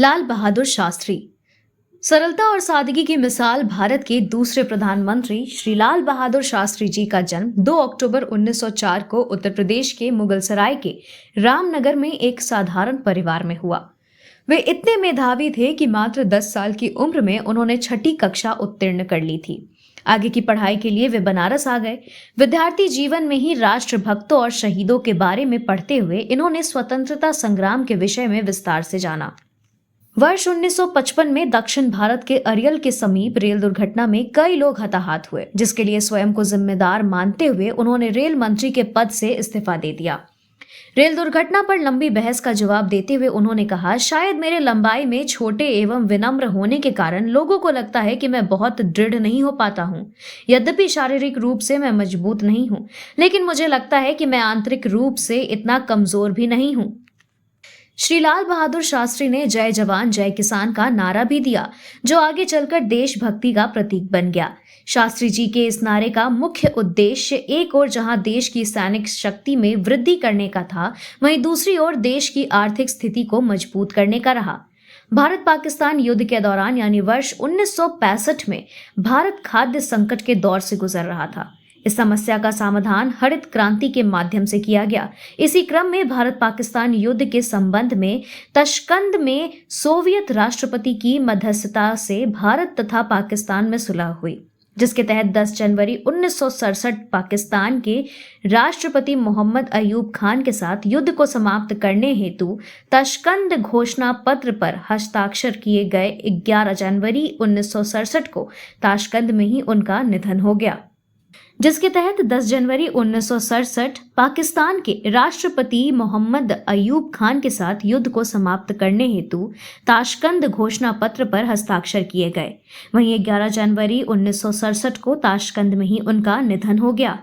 लाल बहादुर शास्त्री। सरलता और सादगी की मिसाल भारत के दूसरे प्रधानमंत्री श्री लाल बहादुर शास्त्री जी का जन्म 2 अक्टूबर 1904 को उत्तर प्रदेश के मुगलसराय के रामनगर में एक साधारण परिवार में हुआ। वे इतने मेधावी थे कि मात्र 10 साल की उम्र में उन्होंने छठी कक्षा उत्तीर्ण कर ली थी। आगे की पढ़ाई के लिए वे बनारस आ गए। विद्यार्थी जीवन में ही राष्ट्रभक्तों और शहीदों के बारे में पढ़ते हुए इन्होंने स्वतंत्रता संग्राम के विषय में विस्तार से जाना। वर्ष 1955 में दक्षिण भारत के अरियल के समीप रेल दुर्घटना में कई लोग हताहत हुए, जिसके लिए स्वयं को जिम्मेदार मानते हुए उन्होंने रेल मंत्री के पद से इस्तीफा दे दिया। रेल दुर्घटना पर लंबी बहस का जवाब देते हुए उन्होंने कहा, शायद मेरे लंबाई में छोटे एवं विनम्र होने के कारण लोगों को लगता है कि मैं बहुत दृढ़ नहीं हो पाता हूँ। यद्यपि शारीरिक रूप से मैं मजबूत नहीं हूँ, लेकिन मुझे लगता है कि मैं आंतरिक रूप से इतना कमजोर भी नहीं हूँ। श्री लाल बहादुर शास्त्री ने जय जवान जय किसान का नारा भी दिया, जो आगे चलकर देशभक्ति का प्रतीक बन गया। शास्त्री जी के इस नारे का मुख्य उद्देश्य एक ओर जहां देश की सैनिक शक्ति में वृद्धि करने का था, वहीं दूसरी ओर देश की आर्थिक स्थिति को मजबूत करने का रहा। भारत पाकिस्तान युद्ध के दौरान यानी वर्ष 1965 में भारत खाद्य संकट के दौर से गुजर रहा था। इस समस्या का समाधान हरित क्रांति के माध्यम से किया गया। इसी क्रम में भारत पाकिस्तान युद्ध के संबंध में ताशकंद में सोवियत राष्ट्रपति की मध्यस्थता से भारत तथा पाकिस्तान में सुलह हुई, जिसके तहत 10 जनवरी 1967 पाकिस्तान के राष्ट्रपति मोहम्मद अयूब खान के साथ युद्ध को समाप्त करने हेतु ताशकंद घोषणा पत्र पर हस्ताक्षर किए गए। 11 जनवरी 1967 को ताशकंद में ही उनका निधन हो गया, जिसके तहत 10 जनवरी 1967 पाकिस्तान के राष्ट्रपति मोहम्मद अयूब खान के साथ युद्ध को समाप्त करने हेतु ताशकंद घोषणा पत्र पर हस्ताक्षर किए गए। वहीं 11 जनवरी 1967 को ताशकंद में ही उनका निधन हो गया।